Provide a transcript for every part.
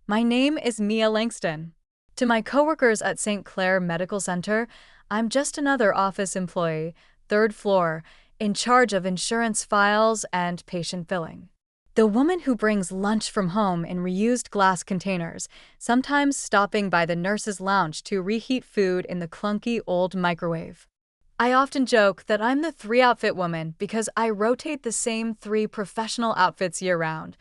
My name is Mia Langston. To my coworkers at St. Clair Medical Center, I'm just another office employee, third floor, in charge of insurance files and patient billing. The woman who brings lunch from home in reused glass containers, sometimes stopping by the nurse's lounge to reheat food in the clunky old microwave. I often joke that I'm the three-outfit woman because I rotate the same three professional outfits year-round,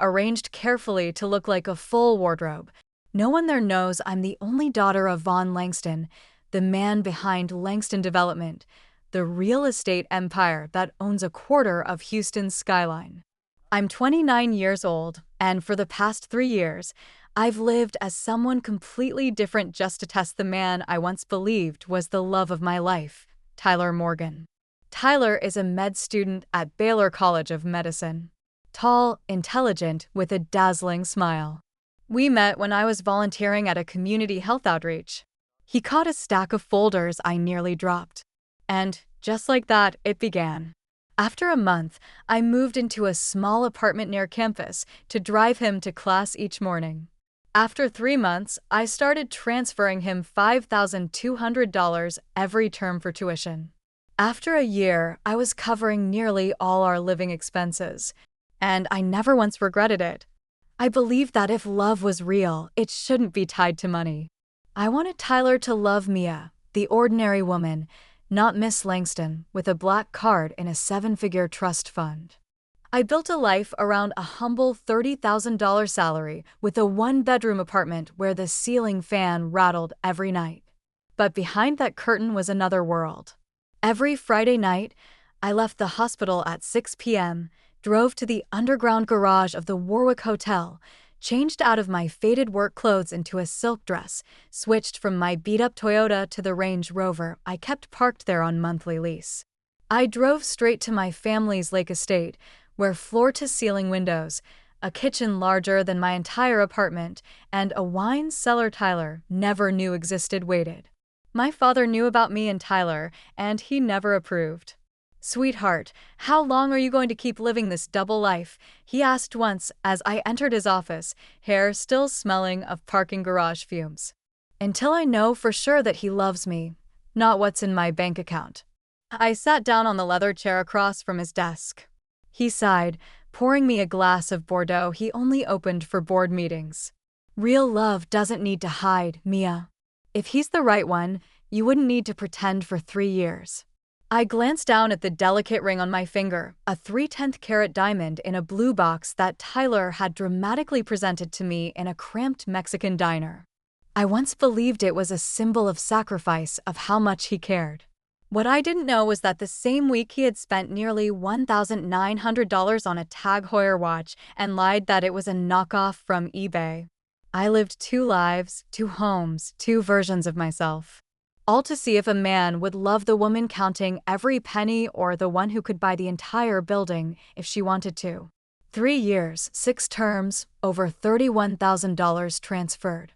arranged carefully to look like a full wardrobe. No one there knows I'm the only daughter of Von Langston, the man behind Langston Development, the real estate empire that owns a quarter of Houston's skyline. I'm 29 years old, and for the past 3 years, I've lived as someone completely different just to test the man I once believed was the love of my life, Tyler Morgan. Tyler is a med student at Baylor College of Medicine. Tall, intelligent, with a dazzling smile. We met when I was volunteering at a community health outreach. He caught a stack of folders I nearly dropped. And, just like that, it began. After a month, I moved into a small apartment near campus to drive him to class each morning. After 3 months, I started transferring him $5,200 every term for tuition. After a year, I was covering nearly all our living expenses, and I never once regretted it. I believed that if love was real, it shouldn't be tied to money. I wanted Tyler to love Mia, the ordinary woman, not Miss Langston, with a black card in a 7-figure trust fund. I built a life around a humble $30,000 salary with a one-bedroom apartment where the ceiling fan rattled every night. But behind that curtain was another world. Every Friday night, I left the hospital at 6 p.m., drove to the underground garage of the Warwick Hotel, changed out of my faded work clothes into a silk dress, switched from my beat-up Toyota to the Range Rover I kept parked there on monthly lease. I drove straight to my family's lake estate, where floor-to-ceiling windows, a kitchen larger than my entire apartment, and a wine cellar Tyler never knew existed waited. My father knew about me and Tyler, and he never approved. "Sweetheart, how long are you going to keep living this double life?" he asked once as I entered his office, hair still smelling of parking garage fumes. "Until I know for sure that he loves me, not what's in my bank account." I sat down on the leather chair across from his desk. He sighed, pouring me a glass of Bordeaux he only opened for board meetings. "Real love doesn't need to hide, Mia. If he's the right one, you wouldn't need to pretend for 3 years." I glanced down at the delicate ring on my finger, a 3/10 carat diamond in a blue box that Tyler had dramatically presented to me in a cramped Mexican diner. I once believed it was a symbol of sacrifice of how much he cared. What I didn't know was that the same week he had spent nearly $1,900 on a Tag Heuer watch and lied that it was a knockoff from eBay. I lived 2 lives, 2 homes, 2 versions of myself. All to see if a man would love the woman counting every penny or the one who could buy the entire building if she wanted to. 3 years, 6 terms, over $31,000 transferred.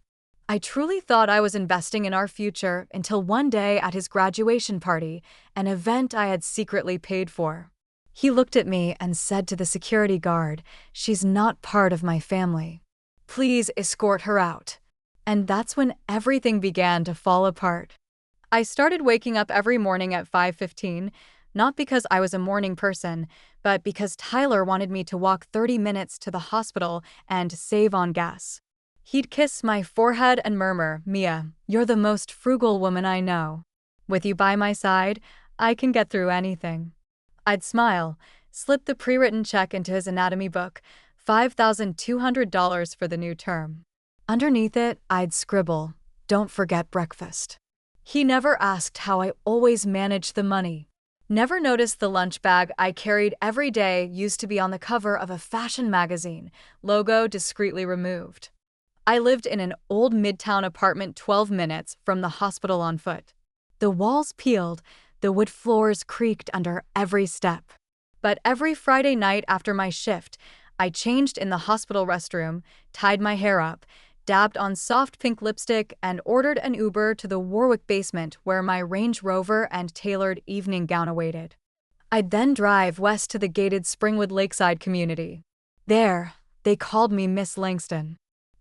I truly thought I was investing in our future until one day at his graduation party, an event I had secretly paid for. He looked at me and said to the security guard, "She's not part of my family. Please escort her out." And that's when everything began to fall apart. I started waking up every morning at 5:15, not because I was a morning person, but because Tyler wanted me to walk 30 minutes to the hospital and save on gas. He'd kiss my forehead and murmur, "Mia, you're the most frugal woman I know. With you by my side, I can get through anything." I'd smile, slip the pre-written check into his anatomy book, $5,200 for the new term. Underneath it, I'd scribble, "Don't forget breakfast." He never asked how I always managed the money. Never noticed the lunch bag I carried every day used to be on the cover of a fashion magazine, logo discreetly removed. I lived in an old midtown apartment 12 minutes from the hospital on foot. The walls peeled, the wood floors creaked under every step. But every Friday night after my shift, I changed in the hospital restroom, tied my hair up, dabbed on soft pink lipstick, and ordered an Uber to the Warwick basement where my Range Rover and tailored evening gown awaited. I'd then drive west to the gated Springwood Lakeside community. There, they called me Miss Langston.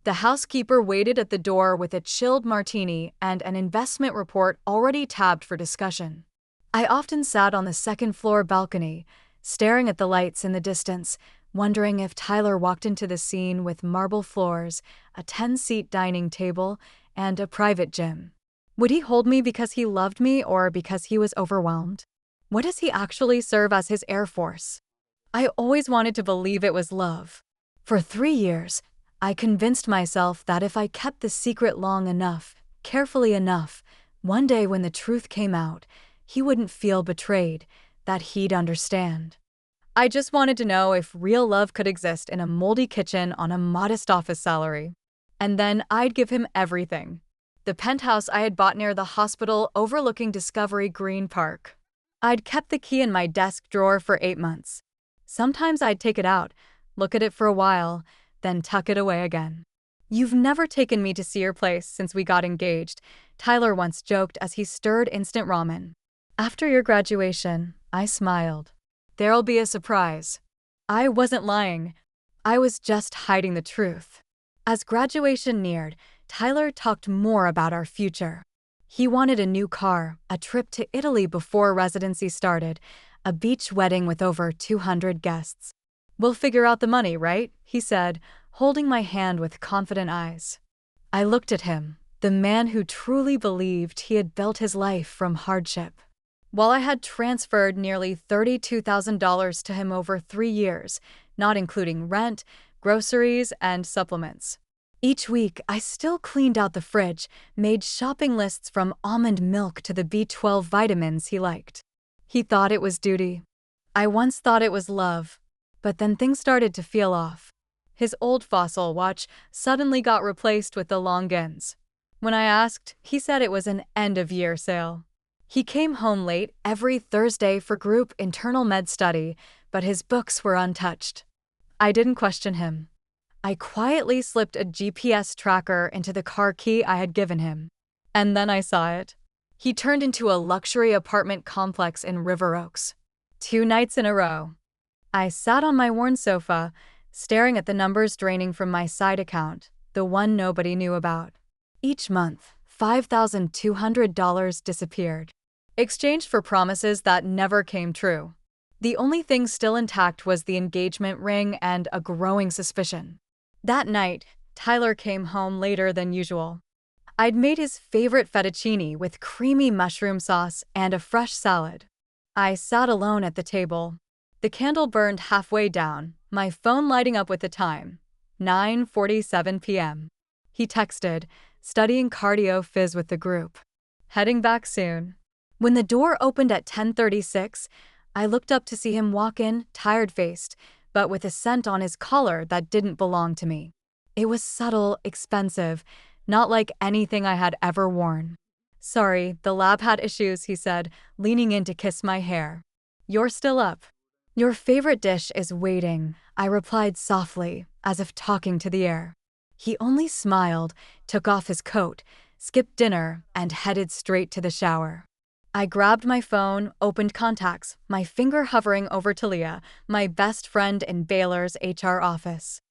The housekeeper waited at the door with a chilled martini and an investment report already tabbed for discussion. I often sat on the second-floor balcony, staring at the lights in the distance, wondering if Tyler walked into the scene with marble floors, a 10-seat dining table, and a private gym. Would he hold me because he loved me or because he was overwhelmed? What does he actually serve as his Air Force? I always wanted to believe it was love. For 3 years, I convinced myself that if I kept the secret long enough, carefully enough, one day when the truth came out, he wouldn't feel betrayed, that he'd understand. I just wanted to know if real love could exist in a moldy kitchen on a modest office salary. And then I'd give him everything. The penthouse I had bought near the hospital overlooking Discovery Green Park. I'd kept the key in my desk drawer for 8 months. Sometimes I'd take it out, look at it for a while, then tuck it away again. "You've never taken me to see your place since we got engaged," Tyler once joked as he stirred instant ramen. "After your graduation," I smiled. "There'll be a surprise." I wasn't lying. I was just hiding the truth. As graduation neared, Tyler talked more about our future. He wanted a new car, a trip to Italy before residency started, a beach wedding with over 200 guests. "We'll figure out the money, right?" he said, holding my hand with confident eyes. I looked at him, the man who truly believed he had built his life from hardship. While I had transferred nearly $32,000 to him over 3 years, not including rent, groceries, and supplements. Each week, I still cleaned out the fridge, made shopping lists from almond milk to the B12 vitamins he liked. He thought it was duty. I once thought it was love. But then things started to feel off. His old Fossil watch suddenly got replaced with the Longines. When I asked, he said it was an end-of-year sale. He came home late every Thursday for group internal med study, but his books were untouched. I didn't question him. I quietly slipped a GPS tracker into the car key I had given him. And then I saw it. He turned into a luxury apartment complex in River Oaks. 2 nights in a row. I sat on my worn sofa, staring at the numbers draining from my side account, the one nobody knew about. Each month, $5,200 disappeared, exchanged for promises that never came true. The only thing still intact was the engagement ring and a growing suspicion. That night, Tyler came home later than usual. I'd made his favorite fettuccine with creamy mushroom sauce and a fresh salad. I sat alone at the table. The candle burned halfway down, my phone lighting up with the time. 9:47 p.m. He texted, studying cardio phys with the group. Heading back soon. When the door opened at 10:36, I looked up to see him walk in, tired-faced, but with a scent on his collar that didn't belong to me. It was subtle, expensive, not like anything I had ever worn. "Sorry, the lab had issues," he said, leaning in to kiss my hair. "You're still up." "Your favorite dish is waiting," I replied softly, as if talking to the air. He only smiled, took off his coat, skipped dinner, and headed straight to the shower. I grabbed my phone, opened contacts, my finger hovering over Talia, my best friend in Baylor's HR office.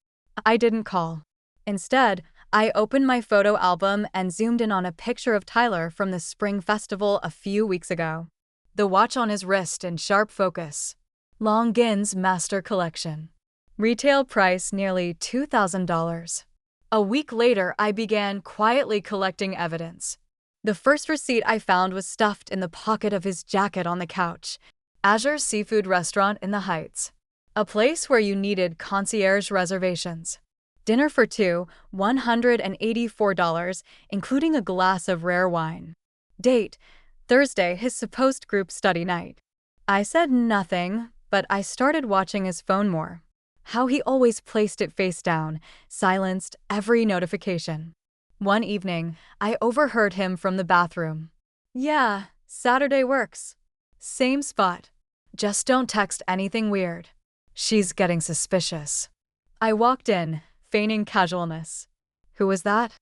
I didn't call. Instead, I opened my photo album and zoomed in on a picture of Tyler from the spring festival a few weeks ago. The watch on his wrist in sharp focus. Longines Master Collection. Retail price nearly $2,000. A week later, I began quietly collecting evidence. The first receipt I found was stuffed in the pocket of his jacket on the couch. Azure Seafood Restaurant in the Heights. A place where you needed concierge reservations. Dinner for 2, $184, including a glass of rare wine. Date, Thursday, his supposed group study night. I said nothing, but I started watching his phone more. How he always placed it face down, silenced every notification. One evening, I overheard him from the bathroom. "Yeah, Saturday works. Same spot. Just don't text anything weird. She's getting suspicious." I walked in, feigning casualness. "Who was that?"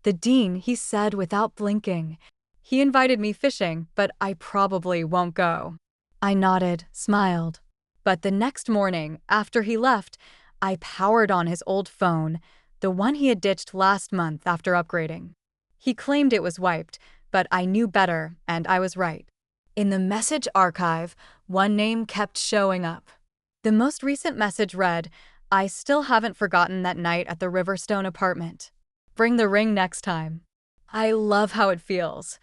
"The dean," he said without blinking. "He invited me fishing, but I probably won't go." I nodded, smiled. But the next morning, after he left, I powered on his old phone. The the one he had ditched last month after upgrading. He claimed it was wiped, but I knew better, and I was right. In the message archive, one name kept showing up. The most recent message read, "I still haven't forgotten that night at the Riverstone apartment. Bring the ring next time." I love how it feels.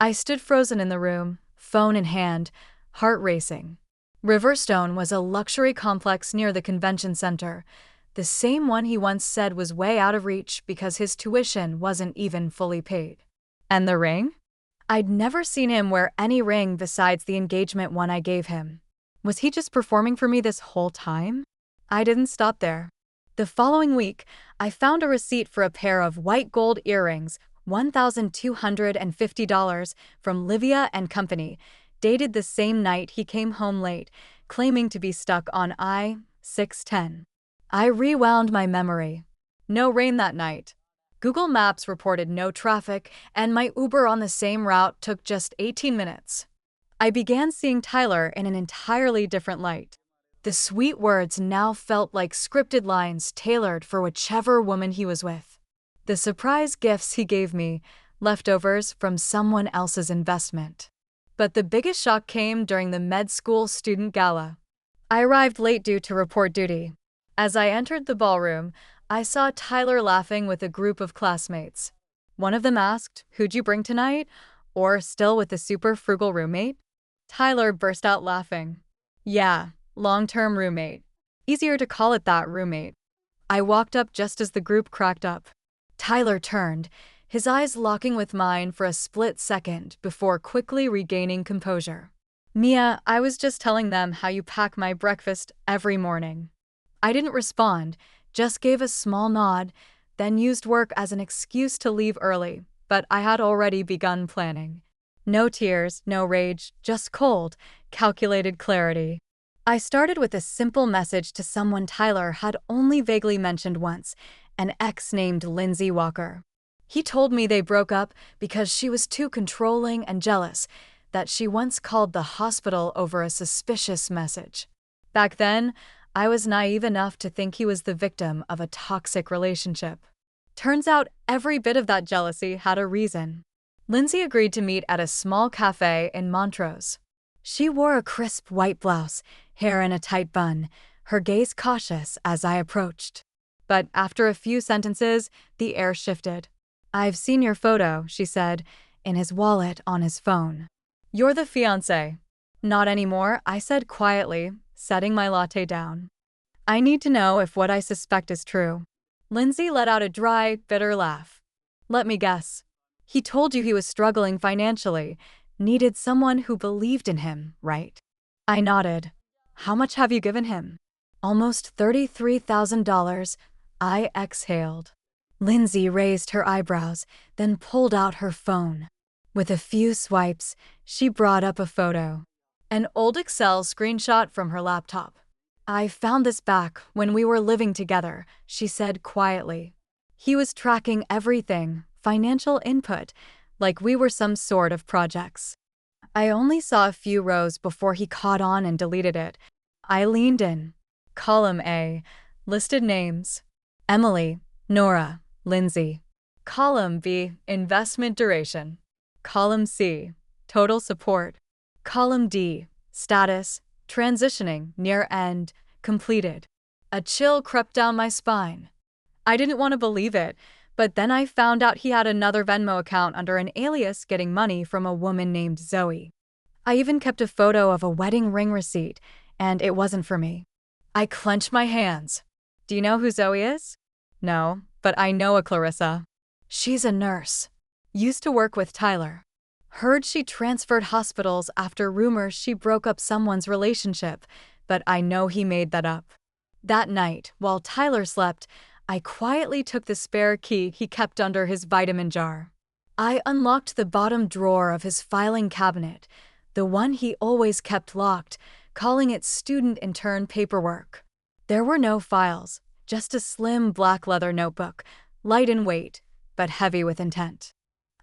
I stood frozen in the room, phone in hand, heart racing. Riverstone was a luxury complex near the convention center, the same one he once said was way out of reach because his tuition wasn't even fully paid. And the ring? I'd never seen him wear any ring besides the engagement one I gave him. Was he just performing for me this whole time? I didn't stop there. The following week, I found a receipt for a pair of white gold earrings, $1,250 from Livia and Company, dated the same night he came home late, claiming to be stuck on I-610. I rewound my memory. No rain that night. Google Maps reported no traffic, and my Uber on the same route took just 18 minutes. I began seeing Tyler in an entirely different light. The sweet words now felt like scripted lines tailored for whichever woman he was with. The surprise gifts he gave me, leftovers from someone else's investment. But the biggest shock came during the med school student gala. I arrived late due to report duty. As I entered the ballroom, I saw Tyler laughing with a group of classmates. One of them asked, "Who'd you bring tonight?" Or still with the super frugal roommate? Tyler burst out laughing. "Yeah, long-term roommate. Easier to call it that, roommate." I walked up just as the group cracked up. Tyler turned, his eyes locking with mine for a split second before quickly regaining composure. "Mia, I was just telling them how you pack my breakfast every morning." I didn't respond, just gave a small nod, then used work as an excuse to leave early, but I had already begun planning. No tears, no rage, just cold, calculated clarity. I started with a simple message to someone Tyler had only vaguely mentioned once, an ex named Lindsay Walker. He told me they broke up because she was too controlling and jealous, that she once called the hospital over a suspicious message. Back then, I was naive enough to think he was the victim of a toxic relationship. Turns out every bit of that jealousy had a reason. Lindsay agreed to meet at a small cafe in Montrose. She wore a crisp white blouse, hair in a tight bun, her gaze cautious as I approached. But after a few sentences, the air shifted. "I've seen your photo," she said, in his wallet on his phone. "You're the fiancé." "Not anymore," I said quietly, setting my latte down. "I need to know if what I suspect is true." Lindsay let out a dry, bitter laugh. "Let me guess. He told you he was struggling financially, needed someone who believed in him, right?" I nodded. "How much have you given him?" "Almost $33,000. I exhaled. Lindsay raised her eyebrows, then pulled out her phone. With a few swipes, she brought up a photo. An old Excel screenshot from her laptop. "I found this back when we were living together," she said quietly. "He was tracking everything, financial input, like we were some sort of projects." I only saw a few rows before he caught on and deleted it. I leaned in. Column A, listed names. Emily, Nora, Lindsay. Column B, investment duration. Column C, total support. Column D, status, transitioning, near end, completed. A chill crept down my spine. I didn't want to believe it, but then I found out he had another Venmo account under an alias getting money from a woman named Zoe. I even kept a photo of a wedding ring receipt, and it wasn't for me. I clenched my hands. "Do you know who Zoe is?" "No, but I know a Clarissa." "She's a nurse. Used to work with Tyler. Heard she transferred hospitals after rumors she broke up someone's relationship, but I know he made that up." That night, while Tyler slept, I quietly took the spare key he kept under his vitamin jar. I unlocked the bottom drawer of his filing cabinet, the one he always kept locked, calling it student intern paperwork. There were no files, just a slim black leather notebook, light in weight, but heavy with intent.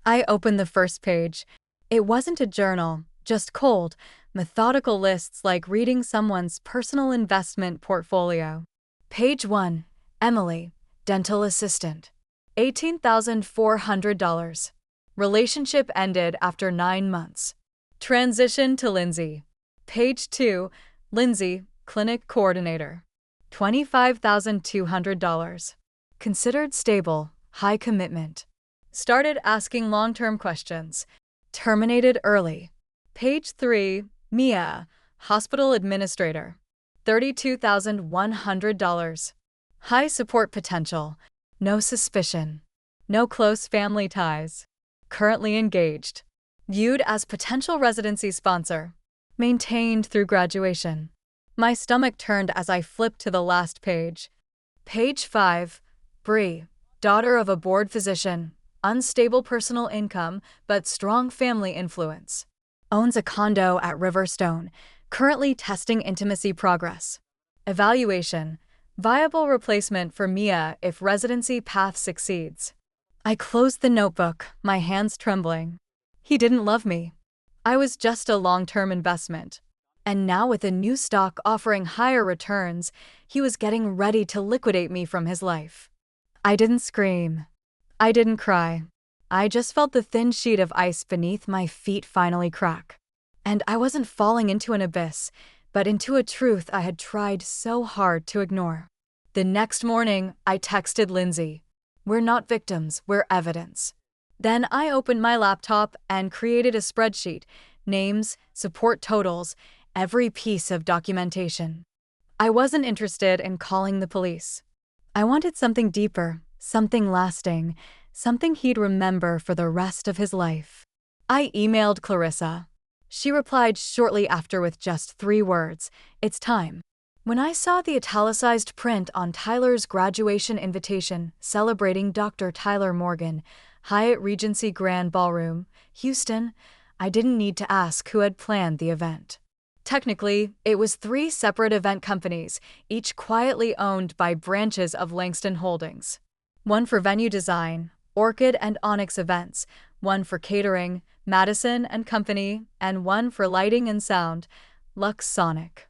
I opened the first page. It wasn't a journal, just cold, methodical lists like reading someone's personal investment portfolio. Page 1, Emily, dental assistant. $18,400. Relationship ended after 9 months. Transition to Lindsay. Page 2, Lindsay, clinic coordinator. $25,200. Considered stable, high commitment. Started asking long-term questions. Terminated early. Page 3, Mia, hospital administrator. $32,100. High support potential. No suspicion. No close family ties. Currently engaged. Viewed as potential residency sponsor. Maintained through graduation. My stomach turned as I flipped to the last page. Page 5, Bree, daughter of a board physician, unstable personal income but strong family influence. Owns a condo at Riverstone, currently testing intimacy progress. Evaluation, viable replacement for Mia if residency path succeeds. I closed the notebook, my hands trembling. He didn't love me. I was just a long-term investment. And now with a new stock offering higher returns, he was getting ready to liquidate me from his life. I didn't scream. I didn't cry. I just felt the thin sheet of ice beneath my feet finally crack. And I wasn't falling into an abyss, but into a truth I had tried so hard to ignore. The next morning, I texted Lindsay. We're not victims, we're evidence. Then I opened my laptop and created a spreadsheet, names, support totals, every piece of documentation. I wasn't interested in calling the police. I wanted something deeper, something lasting, something he'd remember for the rest of his life. I emailed Clarissa. She replied shortly after with just 3 words, "It's time." When I saw the italicized print on Tyler's graduation invitation celebrating Dr. Tyler Morgan, Hyatt Regency Grand Ballroom, Houston, I didn't need to ask who had planned the event. Technically, it was 3 separate event companies, each quietly owned by branches of Langston Holdings. One for venue design, Orchid and Onyx Events, one for catering, Madison and Company, and one for lighting and sound, Lux Sonic.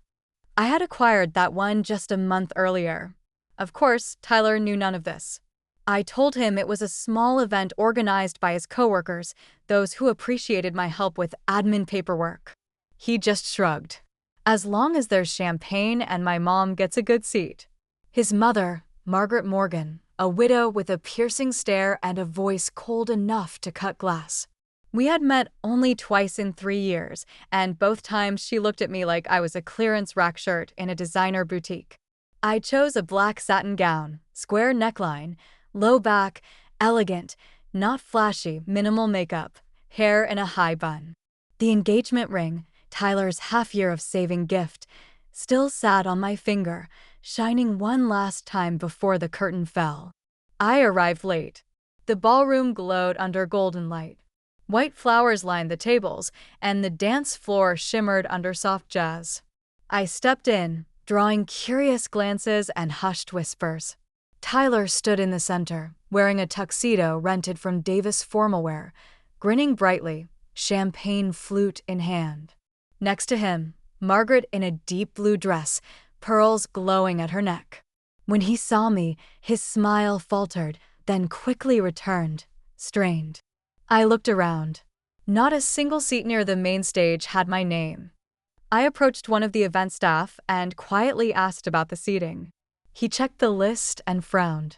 I had acquired that one just a month earlier. Of course, Tyler knew none of this. I told him it was a small event organized by his coworkers, those who appreciated my help with admin paperwork. He just shrugged. As long as there's champagne and my mom gets a good seat. His mother, Margaret Morgan, a widow with a piercing stare and a voice cold enough to cut glass. We had met only twice in 3 years, and both times she looked at me like I was a clearance rack shirt in a designer boutique. I chose a black satin gown, square neckline, low back, elegant, not flashy, minimal makeup, hair in a high bun. The engagement ring, Tyler's half-year of saving gift, still sat on my finger, shining one last time before the curtain fell. I arrived late. The ballroom glowed under golden light. White flowers lined the tables, and the dance floor shimmered under soft jazz. I stepped in, drawing curious glances and hushed whispers. Tyler stood in the center, wearing a tuxedo rented from Davis Formalwear, grinning brightly, champagne flute in hand. Next to him, Margaret in a deep blue dress, pearls glowing at her neck. When he saw me, his smile faltered, then quickly returned, strained. I looked around. Not a single seat near the main stage had my name. I approached one of the event staff and quietly asked about the seating. He checked the list and frowned.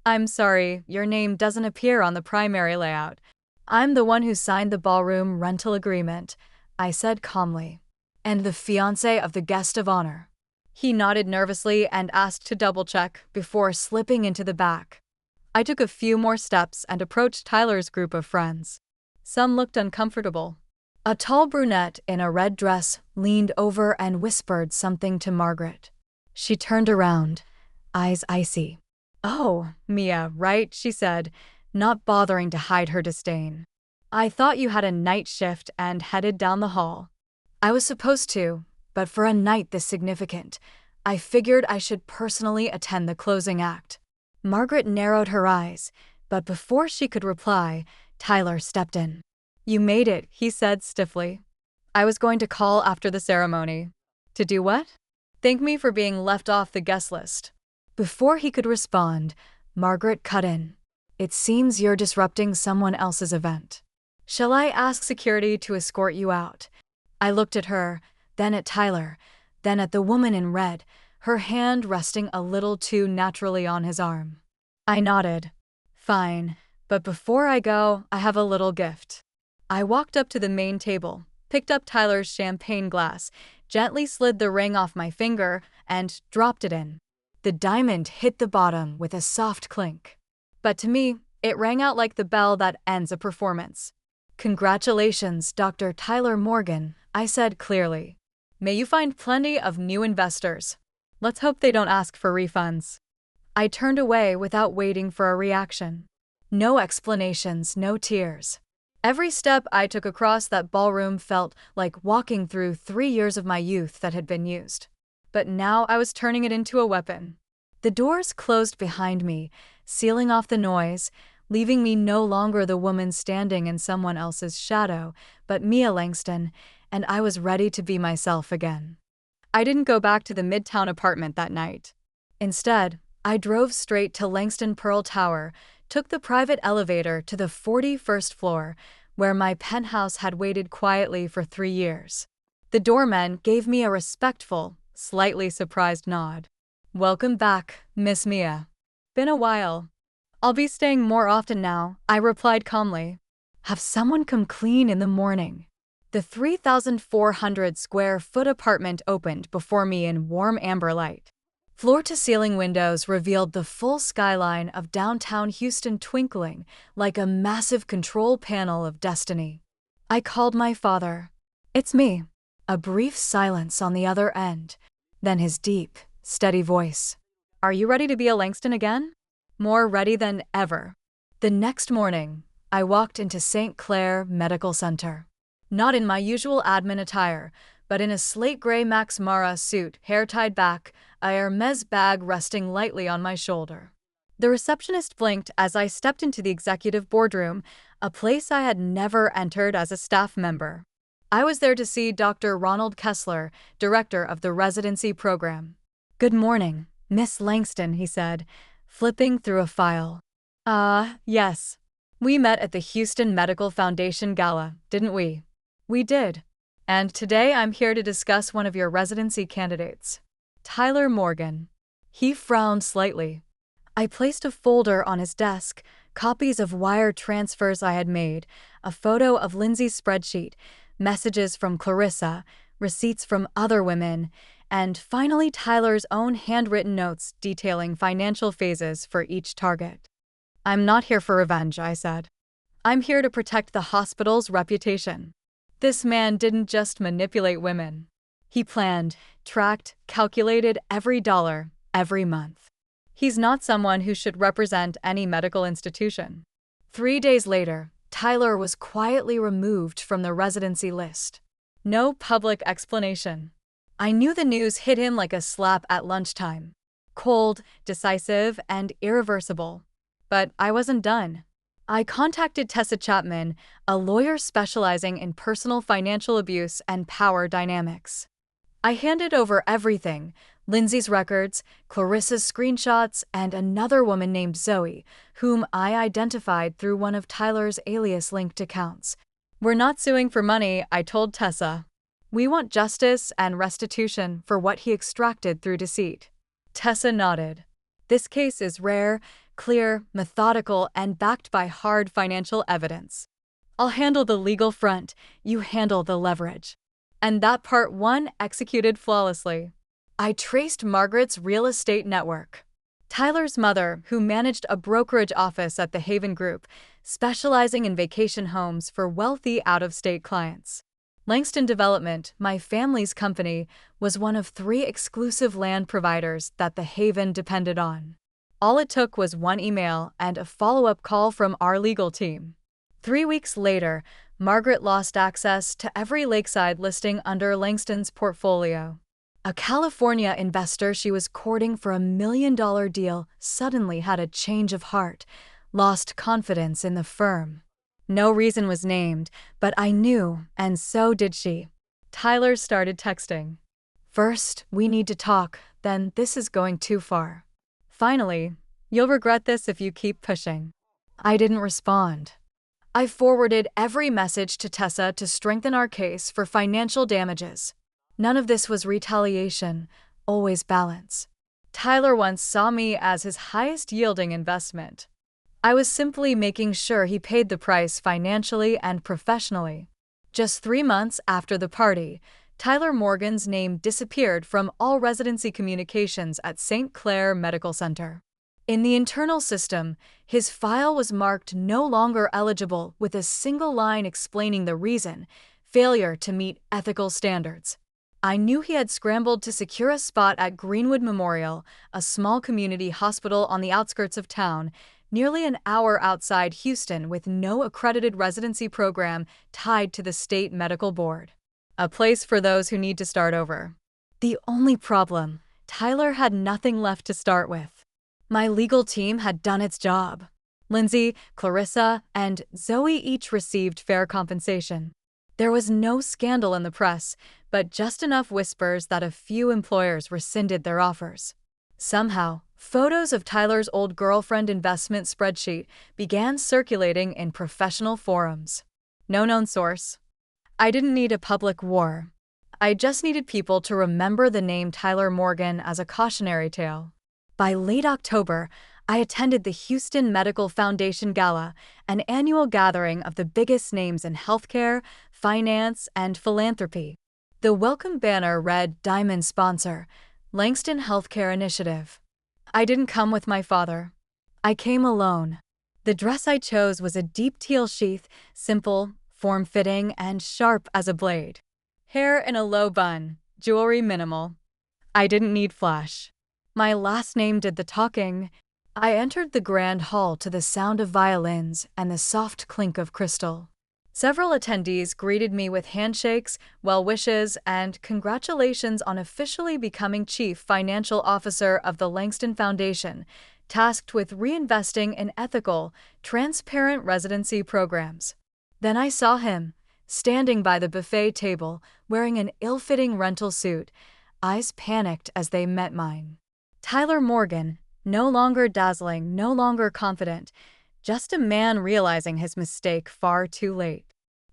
"I'm sorry, your name doesn't appear on the primary layout. I'm the one who signed the ballroom rental agreement," I said calmly. "And the fiancé of the guest of honor." He nodded nervously and asked to double-check before slipping into the back. I took a few more steps and approached Tyler's group of friends. Some looked uncomfortable. A tall brunette in a red dress leaned over and whispered something to Margaret. She turned around, eyes icy. "Oh, Mia, right?" she said, not bothering to hide her disdain. "I thought you had a night shift and headed down the hall." I was supposed to, but for a night this significant, I figured I should personally attend the closing act. Margaret narrowed her eyes, but before she could reply, Tyler stepped in. "You made it," he said stiffly. "I was going to call after the ceremony." "To do what?" "Thank me for being left off the guest list." Before he could respond, Margaret cut in. "It seems you're disrupting someone else's event. Shall I ask security to escort you out?" I looked at her, then at Tyler, then at the woman in red, her hand resting a little too naturally on his arm. I nodded. "Fine, but before I go, I have a little gift." I walked up to the main table, picked up Tyler's champagne glass, gently slid the ring off my finger, and dropped it in. The diamond hit the bottom with a soft clink. But to me, it rang out like the bell that ends a performance. "Congratulations, Dr. Tyler Morgan," I said clearly. "May you find plenty of new investors. Let's hope they don't ask for refunds." I turned away without waiting for a reaction. No explanations, no tears. Every step I took across that ballroom felt like walking through 3 years of my youth that had been used. But now I was turning it into a weapon. The doors closed behind me, sealing off the noise, leaving me no longer the woman standing in someone else's shadow, but Mia Langston, and I was ready to be myself again. I didn't go back to the Midtown apartment that night. Instead, I drove straight to Langston Pearl Tower, took the private elevator to the 41st floor, where my penthouse had waited quietly for 3 years. The doorman gave me a respectful, slightly surprised nod. "Welcome back, Miss Mia. Been a while." "I'll be staying more often now," I replied calmly. "Have someone come clean in the morning." The 3,400 square foot apartment opened before me in warm amber light. Floor-to-ceiling windows revealed the full skyline of downtown Houston twinkling like a massive control panel of destiny. I called my father. "It's me." A brief silence on the other end, then his deep, steady voice. "Are you ready to be a Langston again?" "More ready than ever." The next morning, I walked into St. Clair Medical Center. Not in my usual admin attire, but in a slate-gray Max Mara suit, hair tied back, a Hermes bag resting lightly on my shoulder. The receptionist blinked as I stepped into the executive boardroom, a place I had never entered as a staff member. I was there to see Dr. Ronald Kessler, director of the residency program. "Good morning, Miss Langston," he said, flipping through a file. Yes. We met at the Houston Medical Foundation Gala, didn't we?" "We did. And today I'm here to discuss one of your residency candidates, Tyler Morgan." He frowned slightly. I placed a folder on his desk, copies of wire transfers I had made, a photo of Lindsay's spreadsheet, messages from Clarissa, receipts from other women, and finally Tyler's own handwritten notes detailing financial phases for each target. "I'm not here for revenge," I said. "I'm here to protect the hospital's reputation." This man didn't just manipulate women. He planned, tracked, calculated every dollar, every month. He's not someone who should represent any medical institution. 3 days later, Tyler was quietly removed from the residency list. No public explanation. I knew the news hit him like a slap at lunchtime. Cold, decisive, and irreversible. But I wasn't done. I contacted Tessa Chapman, a lawyer specializing in personal financial abuse and power dynamics. I handed over everything: Lindsay's records, Clarissa's screenshots, and another woman named Zoe, whom I identified through one of Tyler's alias-linked accounts. "We're not suing for money," I told Tessa. "We want justice and restitution for what he extracted through deceit." Tessa nodded. "This case is rare, clear, methodical, and backed by hard financial evidence. I'll handle the legal front, you handle the leverage." And that part one executed flawlessly. I traced Margaret's real estate network. Tyler's mother, who managed a brokerage office at the Haven Group, specializing in vacation homes for wealthy out-of-state clients. Langston Development, my family's company, was one of 3 exclusive land providers that the Haven depended on. All it took was one email and a follow-up call from our legal team. 3 weeks later, Margaret lost access to every lakeside listing under Langston's portfolio. A California investor she was courting for $1 million deal suddenly had a change of heart, lost confidence in the firm. No reason was named, but I knew, and so did she. Tyler started texting. "First, we need to talk, then this is going too far." Finally, You'll regret this if you keep pushing. I didn't respond. I forwarded every message to Tessa to strengthen our case for financial damages. None of this was retaliation, always balance. Tyler once saw me as his highest-yielding investment. I was simply making sure he paid the price financially and professionally. Just 3 months after the party, Tyler Morgan's name disappeared from all residency communications at St. Clair Medical Center. In the internal system, his file was marked no longer eligible with a single line explaining the reason: failure to meet ethical standards. I knew he had scrambled to secure a spot at Greenwood Memorial, a small community hospital on the outskirts of town, nearly an hour outside Houston, with no accredited residency program tied to the state medical board. A place for those who need to start over. The only problem: Tyler had nothing left to start with. My legal team had done its job. Lindsay, Clarissa, and Zoe each received fair compensation. There was no scandal in the press, but just enough whispers that a few employers rescinded their offers. Somehow, photos of Tyler's old girlfriend investment spreadsheet began circulating in professional forums. No known source. I didn't need a public war. I just needed people to remember the name Tyler Morgan as a cautionary tale. By late October, I attended the Houston Medical Foundation Gala, an annual gathering of the biggest names in healthcare, finance, and philanthropy. The welcome banner read Diamond Sponsor, Langston Healthcare Initiative. I didn't come with my father. I came alone. The dress I chose was a deep teal sheath, simple, form-fitting, and sharp as a blade. Hair in a low bun, jewelry minimal. I didn't need flash. My last name did the talking. I entered the grand hall to the sound of violins and the soft clink of crystal. Several attendees greeted me with handshakes, well wishes, and congratulations on officially becoming Chief Financial Officer of the Langston Foundation, tasked with reinvesting in ethical, transparent residency programs. Then I saw him, standing by the buffet table, wearing an ill-fitting rental suit, eyes panicked as they met mine. Tyler Morgan, no longer dazzling, no longer confident, just a man realizing his mistake far too late.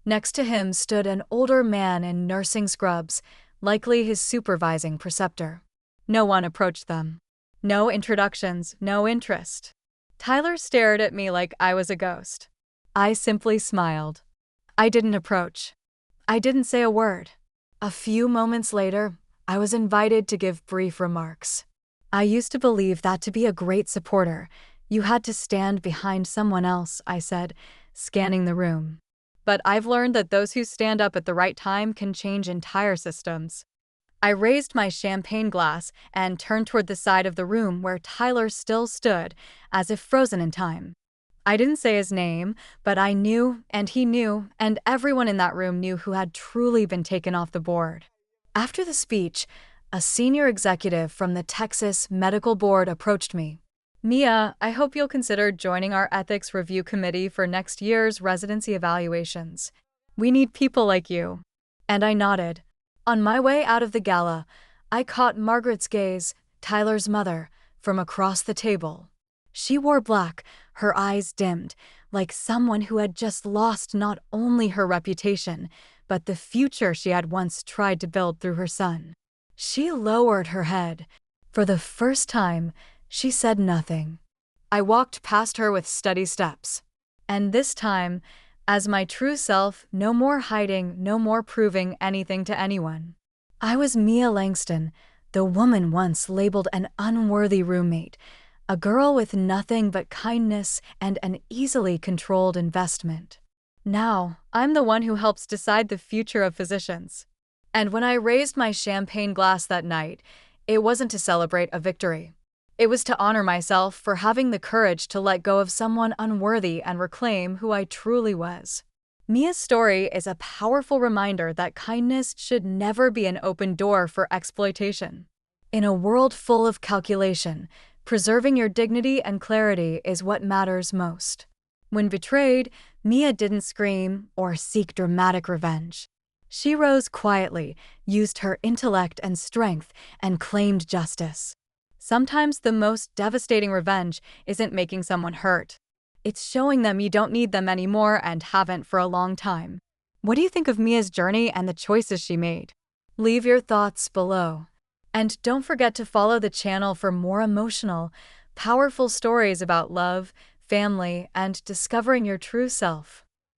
Next to him stood an older man in nursing scrubs, likely his supervising preceptor. No one approached them. No introductions, no interest. Tyler stared at me like I was a ghost. I simply smiled. I didn't approach. I didn't say a word. A few moments later, I was invited to give brief remarks. I used to believe that to be a great supporter, you had to stand behind someone else, I said, scanning the room. But I've learned that those who stand up at the right time can change entire systems. I raised my champagne glass and turned toward the side of the room where Tyler still stood, as if frozen in time. I didn't say his name, but I knew, and he knew, and everyone in that room knew who had truly been taken off the board. After the speech, a senior executive from the Texas Medical Board approached me. "Mia, I hope you'll consider joining our ethics review committee for next year's residency evaluations. We need people like you." And I nodded. On my way out of the gala, I caught Margaret's gaze, Tyler's mother, from across the table. She wore black, her eyes dimmed, like someone who had just lost not only her reputation, but the future she had once tried to build through her son. She lowered her head. For the first time, she said nothing. I walked past her with steady steps. And this time, as my true self, no more hiding, no more proving anything to anyone. I was Mia Langston, the woman once labeled an unworthy roommate, a girl with nothing but kindness and an easily controlled investment. Now, I'm the one who helps decide the future of physicians. And when I raised my champagne glass that night, it wasn't to celebrate a victory. It was to honor myself for having the courage to let go of someone unworthy and reclaim who I truly was. Mia's story is a powerful reminder that kindness should never be an open door for exploitation. In a world full of calculation, preserving your dignity and clarity is what matters most. When betrayed, Mia didn't scream or seek dramatic revenge. She rose quietly, used her intellect and strength, and claimed justice. Sometimes the most devastating revenge isn't making someone hurt. It's showing them you don't need them anymore and haven't for a long time. What do you think of Mia's journey and the choices she made? Leave your thoughts below. And don't forget to follow the channel for more emotional, powerful stories about love, family, and discovering your true self.